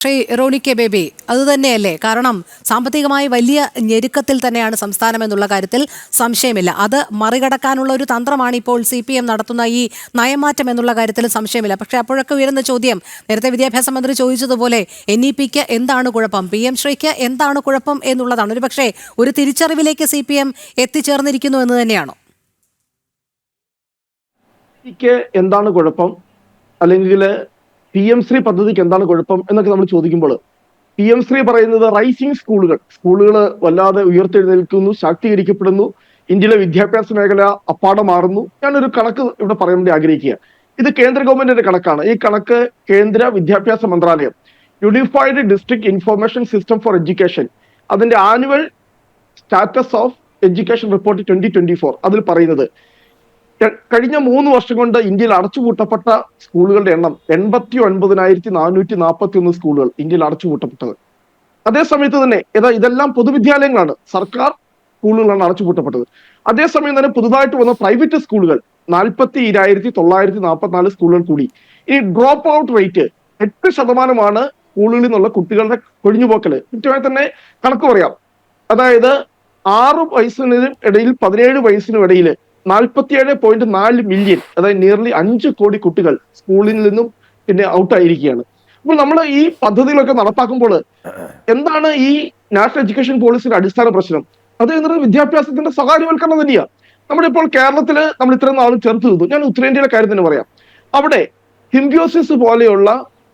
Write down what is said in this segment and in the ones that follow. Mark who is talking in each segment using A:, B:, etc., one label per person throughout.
A: Shri Roni K Baby, അതുതന്നെയല്ലേ? കാരണം സാമ്പത്തികമായി വലിയ ഞെരുക്കത്തിൽ തന്നെയാണ് സംസ്ഥാനം എന്നുള്ള കാര്യത്തിൽ സംശയമില്ല. അത് മറികടക്കാനുള്ള ഒരു തന്ത്രമാണ് ഇപ്പോൾ CPM നടത്തുന്ന ഈ നയമാറ്റം എന്നുള്ള കാര്യത്തിൽ സംശയമില്ല. പക്ഷേ അപ്പോഴൊക്കെ ഉയരുന്ന ചോദ്യം, നേരത്തെ വിദ്യാഭ്യാസ മന്ത്രി ചോദിച്ചതുപോലെ NEP-ക്ക് എന്താണ് കുഴപ്പം, PM ശ്രീക്ക് എന്താണ് കുഴപ്പം എന്നുള്ളതാണ്. ഒരു പക്ഷേ ഒരു തിരിച്ചറിവിലേക്ക് CPM എത്തിച്ചേർന്നിരിക്കുന്നു എന്ന് തന്നെയാണോ?
B: എന്താണ് കുഴപ്പം, അല്ലെങ്കിൽ PM ശ്രീ പദ്ധതിക്ക് എന്താണ് കുഴപ്പം എന്നൊക്കെ നമ്മൾ ചോദിക്കുമ്പോൾ PM ശ്രീ പറയുന്നത് റൈസിംഗ് സ്കൂളുകൾ വല്ലാതെ ഉയർത്തെഴുന്നേൽക്കുന്നു, ശാക്തീകരിക്കപ്പെടുന്നു, ഇന്ത്യയിലെ വിദ്യാഭ്യാസ മേഖല അപ്പാടെ മാറുന്നു. ഞാനൊരു കണക്ക് ഇവിടെ പറയാൻ വേണ്ടി ആഗ്രഹിക്കുക. ഇത് കേന്ദ്ര ഗവൺമെന്റിന്റെ കണക്കാണ്. ഈ കണക്ക് കേന്ദ്ര വിദ്യാഭ്യാസ മന്ത്രാലയം unified district information system for education അതിന്റെ annual status of education report 2024 അതിൽ പറയുന്നത് കഴിഞ്ഞ 3 വർഷം കൊണ്ട് ഇന്ത്യയിൽ അടച്ചുപൂട്ടപ്പെട്ട സ്കൂളുകളുടെ എണ്ണം 89,441 സ്കൂളുകൾ ഇന്ത്യയിൽ അടച്ചുപൂട്ടപ്പെട്ടത്. അതേസമയത്ത് തന്നെ ഇതെല്ലാം പൊതുവിദ്യാലയങ്ങളാണ്, സർക്കാർ സ്കൂളുകളാണ് അടച്ചുപൂട്ടപ്പെട്ടത്. അതേസമയം തന്നെ പുതുതായിട്ട് വന്ന പ്രൈവറ്റ് സ്കൂളുകൾ 42,944 സ്കൂളുകൾ കൂടി. ഈ ഡ്രോപ്പ് ഔട്ട് റേറ്റ് 8% സ്കൂളുകളിൽ നിന്നുള്ള കുട്ടികളുടെ കൊഴിഞ്ഞുപോക്കല്. കൃത്യമായി തന്നെ കണക്ക് പറയാം. അതായത് 6 വയസ്സിനും ഇടയിൽ 17 വയസ്സിനും ഇടയിൽ 47.4 മില്യൺ, അതായത് നിയർലി 5 കോടി കുട്ടികൾ സ്കൂളിൽ നിന്നും പിന്നെ ഔട്ടായിരിക്കുകയാണ്. അപ്പോൾ നമ്മൾ ഈ പദ്ധതികളൊക്കെ നടപ്പാക്കുമ്പോൾ എന്താണ് ഈ നാഷണൽ എഡ്യൂക്കേഷൻ പോളിസിയുടെ അടിസ്ഥാന പ്രശ്നം? അത് എന്നത് വിദ്യാഭ്യാസത്തിന്റെ സ്വകാര്യവൽക്കരണം തന്നെയാണ്. നമ്മളിപ്പോൾ കേരളത്തിൽ നമ്മൾ ഇത്രയും നാളും ചേർത്ത് നിന്നു. ഞാൻ ഉത്തരേന്ത്യയിലെ കാര്യം തന്നെ പറയാം. അവിടെ സിംബിയോസിസ് പോലെയുള്ള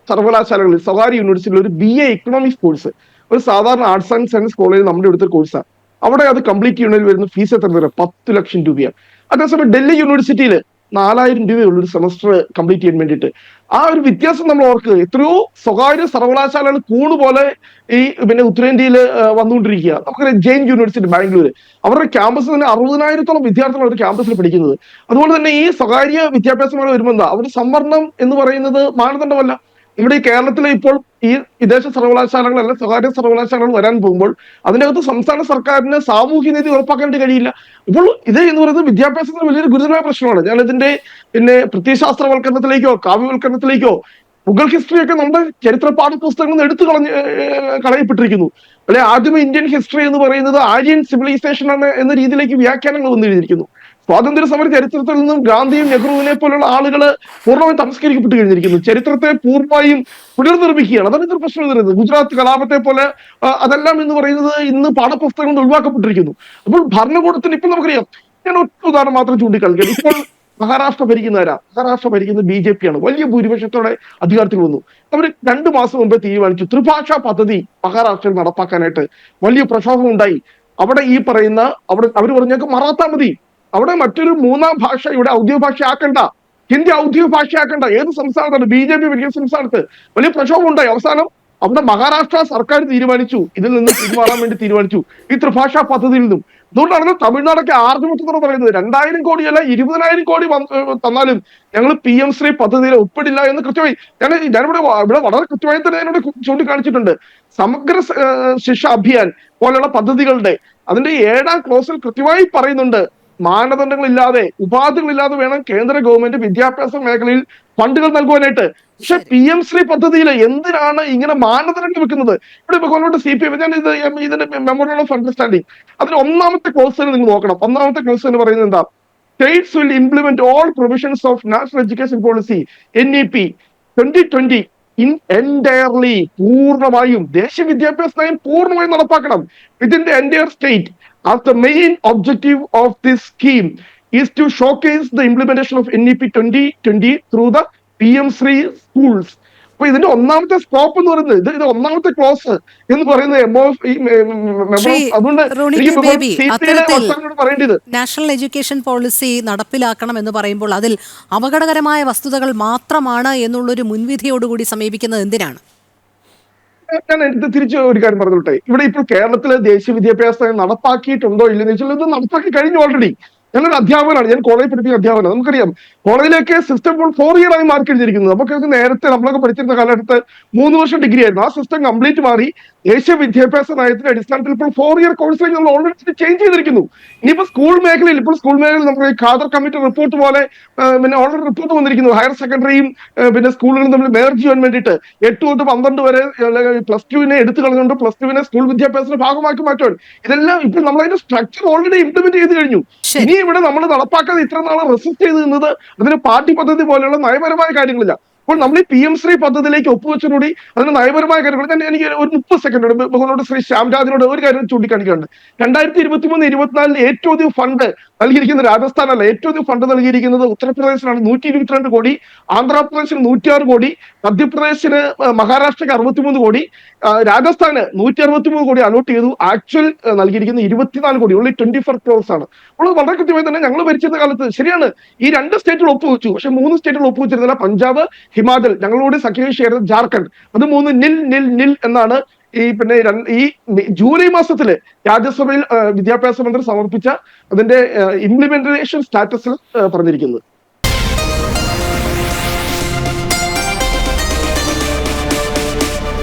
B: സർവകലാശാലകളിൽ, സ്വകാര്യ യൂണിവേഴ്സിറ്റിയിൽ ഒരു BA ഇക്കണോമിക്സ് കോഴ്സ്, ഒരു സാധാരണ ആർട്സ് ആൻഡ് സയൻസ് കോളേജിൽ നമ്മുടെ എടുത്ത കോഴ്സാണ്. അവിടെ അത് കംപ്ലീറ്റ് ചെയ്യുന്നതിൽ വരുന്ന ഫീസ് എത്ര രൂപ? 10 ലക്ഷം രൂപയാണ്. അതേസമയം ഡൽഹി യൂണിവേഴ്സിറ്റിയിൽ 4,000 രൂപയുള്ള ഒരു സെമസ്റ്റർ കംപ്ലീറ്റ് ചെയ്യാൻ വേണ്ടിയിട്ട്. ആ ഒരു വ്യത്യാസം നമ്മൾ ഓർക്കുക. എത്രയോ സ്വകാര്യ സർവകലാശാലകൾ കൂണുപോലെ ഈ ഉത്തരേന്ത്യയിൽ വന്നുകൊണ്ടിരിക്കുക. നമുക്കറിയാം ജെയിൻ യൂണിവേഴ്സിറ്റി ബാംഗ്ലൂർ, അവരുടെ ക്യാമ്പസിൽ തന്നെ 60,000-ഓളം വിദ്യാർത്ഥികൾ അവർ ക്യാമ്പസിൽ പഠിക്കുന്നത്. അതുപോലെ തന്നെ ഈ സ്വകാര്യ വിദ്യാഭ്യാസമായി വരുമ്പോൾ എന്താ, അവരുടെ സംവരണം എന്ന് പറയുന്നത് മാനദണ്ഡമല്ല. ഇവിടെ ഈ കേരളത്തിലെ ഇപ്പോൾ ഈ വിദേശ സർവകലാശാലകൾ അല്ല സ്വകാര്യ സർവകലാശാലകൾ വരാൻ പോകുമ്പോൾ അതിനകത്ത് സംസ്ഥാന സർക്കാരിന് സാമൂഹ്യ നീതി ഉറപ്പാക്കാൻ കഴിയില്ല. ഇപ്പോൾ ഇത് എന്ന് പറയുന്നത് വിദ്യാഭ്യാസത്തിന് വലിയൊരു ഗുരുതരമായ പ്രശ്നമാണ്. ഞാൻ ഇതിന്റെ പ്രത്യയശാസ്ത്രവൽക്കരണത്തിലേക്കോ കാവ്യവൽക്കരണത്തിലേക്കോ മുഗൾ ഹിസ്റ്ററിയൊക്കെ നമ്മുടെ ചരിത്ര പാഠപുസ്തകങ്ങളിൽ എടുത്തു കളയപ്പെട്ടിരിക്കുന്നു. അല്ലെ, ആദ്യമേ ഇന്ത്യൻ ഹിസ്റ്ററി എന്ന് പറയുന്നത് ആര്യൻ സിവിലൈസേഷൻ ആണ് എന്ന രീതിയിലേക്ക് വ്യാഖ്യാനങ്ങൾ വന്നിരിക്കുന്നു. സ്വാതന്ത്ര്യ സമര ചരിത്രത്തിൽ നിന്നും ഗാന്ധിയും നെഹ്റുവിനെ പോലുള്ള ആളുകൾ പൂർണ്ണമായും തമസ്കരിക്കപ്പെട്ട് കഴിഞ്ഞിരിക്കുന്നു. ചരിത്രത്തെ പൂർണ്ണമായും പുനർനിർമ്മിക്കുകയാണ്. അതാണ് ഇതൊരു പ്രശ്നം വരുന്നത്. ഗുജറാത്ത് കലാപത്തെ പോലെ അതെല്ലാം എന്ന് പറയുന്നത് ഇന്ന് പാഠപുസ്തകങ്ങൾ ഒഴിവാക്കപ്പെട്ടിരിക്കുന്നു. അപ്പോൾ ഭരണകൂടത്തിന് ഇപ്പം നമുക്കറിയാം. ഞാൻ ഒറ്റ ഉദാഹരണം മാത്രം ചൂണ്ടിക്കാണിക്കാം. ഇപ്പോൾ മഹാരാഷ്ട്ര ഭരിക്കുന്നത് BJP ആണ്. വലിയ ഭൂരിപക്ഷത്തോടെ അധികാരത്തിൽ വന്നു. അവർ 2 മാസം മുമ്പേ തീരുമാനിച്ചു ത്രിഭാഷാ പദ്ധതി മഹാരാഷ്ട്രയിൽ നടപ്പാക്കാനായിട്ട്. വലിയ പ്രക്ഷോഭം ഉണ്ടായി. അവിടെ ഈ പറയുന്ന അവർ പറഞ്ഞേക്ക് മറാത്ത മതി, അവിടെ മറ്റൊരു 3ാം ഭാഷ ഇവിടെ ഔദ്യോഗിക ഭാഷയാക്കണ്ട, ഹിന്ദി ഔദ്യോഗിക ഭാഷയാക്കണ്ട. ഏത് സംസ്ഥാനത്താണ്? BJP ഭരിക്കുന്ന സംസ്ഥാനത്ത് വലിയ പ്രക്ഷോഭം ഉണ്ടായി. അവസാനം അവിടെ മഹാരാഷ്ട്ര സർക്കാർ തീരുമാനിച്ചു, ഇതിൽ നിന്ന് പിന്മാറാൻ വേണ്ടി തീരുമാനിച്ചു, ഈ ത്രിഭാഷാ പദ്ധതിയിൽ നിന്നും. അതുകൊണ്ടാണ് തമിഴ്നാടൊക്കെ ആർജവത്തോടെ പറയുന്നത് 2,000 കോടിയല്ല 20,000 കോടി തന്നാലും ഞങ്ങൾ PM ശ്രീ പദ്ധതിയിൽ ഉൾപ്പെടില്ല എന്ന് കൃത്യമായി ഞാനിവിടെ വളരെ കൃത്യമായി തന്നെ എന്നോട് ചൂണ്ടിക്കാണിച്ചിട്ടുണ്ട്. സമഗ്ര ശിക്ഷ അഭിയാൻ പോലെയുള്ള പദ്ധതികളുടെ അതിന്റെ 7ാം ക്ലോസിൽ കൃത്യമായി പറയുന്നുണ്ട്, മാനദണ്ഡങ്ങളില്ലാതെ ഉപാധികളില്ലാതെ വേണം കേന്ദ്ര ഗവൺമെന്റ് വിദ്യാഭ്യാസ മേഖലയിൽ ഫണ്ടുകൾ നൽകുവാനായിട്ട്. പക്ഷെ PM ശ്രീ പദ്ധതിയിൽ എന്തിനാണ് ഇങ്ങനെ മാനദണ്ഡങ്ങൾ വെക്കുന്നത്? ഇവിടെ ഗവൺമെന്റ് CPM ഞാൻ ഇതിന്റെ മെമ്മോറിയൽ ഓഫ് അണ്ടർസ്റ്റാൻഡിങ് അതിന് 1ാമത്തെ ക്ലോസ് തന്നെ നിങ്ങൾ നോക്കണം. 1ാമത്തെ ക്ലോസ് എന്ന് പറയുന്നത് എന്താ? States will implement all provisions of national education policy NEP 2020 entirely, പൂർണ്ണമായും ദേശീയ വിദ്യാഭ്യാസ നയം പൂർണ്ണമായും നടപ്പാക്കണം within the entire state. As the main objective of this scheme is to showcase the implementation of NEP 2020 through the PM Shri schools. അപ്പൊ ഇതിന്റെ 1ാമത്തെ scope എന്ന് പറയുന്നത് ഇത് 1ാമത്തെ ക്ലോസ് എന്ന് പറയുന്നത് പറയേണ്ടത്
A: നാഷണൽ എഡ്യൂക്കേഷൻ പോളിസി നടപ്പിലാക്കണം എന്ന് പറയുമ്പോൾ അതിൽ അപകടകരമായ വസ്തുതകൾ മാത്രമാണ് എന്നുള്ളൊരു മുൻവിധിയോടുകൂടി സമീപിക്കുന്നത് എന്തിനാണ്?
B: ഞാൻ തിരിച്ച് ഒരു കാര്യം പറഞ്ഞോട്ടെ. ഇവിടെ ഇപ്പോൾ കേരളത്തിലെ ദേശീയ വിദ്യാഭ്യാസ നയം നടപ്പാക്കിയിട്ടുണ്ടോ ഇല്ലെന്ന് വെച്ചാൽ ഇത് നടപ്പാക്കി കഴിഞ്ഞു ഓൾറെഡി. ഞാനൊരു അധ്യാപകനാണ്, ഞാൻ കോളേജിൽ പഠിപ്പിക്കുന്ന അധ്യാപകനാണ്. നമുക്കറിയാം കോളേജിലേക്ക് സിസ്റ്റം ഇപ്പോൾ 4 ഇയർ ആയി മാർക്ക് എഴുതിയിരിക്കുന്നത്. നമുക്കൊക്കെ നേരത്തെ നമ്മളൊക്കെ പഠിച്ചിരുന്ന കാലഘട്ടത്ത് 3 വർഷം ഡിഗ്രി ആയിരുന്നു. ആ സിസ്റ്റം കംപ്ലീറ്റ് മാറി ദേശീയ വിദ്യാഭ്യാസ നയത്തിന്റെ അടിസ്ഥാനത്തിൽ ഇപ്പോൾ 4 ഇയർ കോഴ്സിലേക്ക് നമ്മൾ ഓൾറെഡി ചേഞ്ച് ചെയ്തിരിക്കുന്നു. ഇനിയിപ്പോൾ സ്കൂൾ മേഖലയിൽ നമുക്ക് ഖാദർ കമ്മിറ്റി റിപ്പോർട്ട് പോലെ പിന്നെ ഓൾറെഡി റിപ്പോർട്ട് വന്നിരിക്കുന്നു. ഹയർ സെക്കൻഡറിയും പിന്നെ സ്കൂളുകളും തമ്മിൽ മേർജ് ചെയ്യാൻ വേണ്ടിയിട്ട് 8 തൊട്ട് 12 വരെ +2 എടുത്തു കളഞ്ഞുകൊണ്ട് +2 സ്കൂൾ വിദ്യാഭ്യാസത്തിന്റെ ഭാഗമാക്കി മാറ്റുകയാണ്. ഇതെല്ലാം ഇപ്പോൾ നമ്മളതിന്റെ സ്ട്രക്ചർ ഓൾറെഡി ഇംപ്ലിമെന്റ് ചെയ്ത് കഴിഞ്ഞു. ഇനി ഇവിടെ നമ്മൾ നടപ്പാക്കാതെ ഇത്ര നാളെ റെസിസ്റ്റ് ചെയ്ത് നിന്നത് അതിന് പാഠ്യപദ്ധതി പോലെയുള്ള നയപരമായ കാര്യങ്ങളില്ല. അപ്പോൾ നമ്മൾ ഈ PM ശ്രീ പദ്ധതിയിലേക്ക് ഒപ്പുവെച്ചതോടുകൂടി അതിന് നയപരമായ കാര്യങ്ങൾ എനിക്ക് ഒരു 30 സെക്കൻഡ് ബഹുമാനോട് ശ്രീ ശ്യാംരാജിനോട് ഒരു കാര്യം ചൂണ്ടിക്കാണിക്കുന്നുണ്ട്. 2023-24 ഏറ്റവും അധികം ഫണ്ട് നൽകിയിരിക്കുന്ന രാജസ്ഥാനല്ല, ഏറ്റവും അധികം ഫണ്ട് നൽകിയിരിക്കുന്നത് ഉത്തർപ്രദേശിനാണ് 122 കോടി, ആന്ധ്രാപ്രദേശിന് 106 കോടി, മധ്യപ്രദേശിന് മഹാരാഷ്ട്രക്ക് 63 കോടി, രാജസ്ഥാന് 163 കോടി അലോട്ട് ചെയ്തു. ആക്ച്വൽ നൽകിയിരിക്കുന്നത് 24 കോടി, ഓൺലി 24 crores ആണ്. അപ്പോൾ വളരെ കൃത്യമായി തന്നെ ഞങ്ങൾ ഭരിച്ചിരുന്ന കാലത്ത് ശരിയാണ് ഈ 2 സ്റ്റേറ്റുകൾ ഒപ്പുവെച്ചു, പക്ഷെ 3 സ്റ്റേറ്റുകൾ ഒപ്പുവെച്ചിരുന്നില്ല. പഞ്ചാബ്, ഹിമാചൽ, ഞങ്ങളോട് സഖ്യകക്ഷി ചേർന്നത് ജാർഖണ്ഡ്, അത് 3 നിൽ എന്നാണ് ഈ ജൂലൈ മാസത്തില് രാജ്യസഭയിൽ വിദ്യാഭ്യാസ മന്ത്രി സമർപ്പിച്ച അതിന്റെ ഇംപ്ലിമെന്റേഷൻ സ്റ്റാറ്റസിൽ പറഞ്ഞിരിക്കുന്നത്.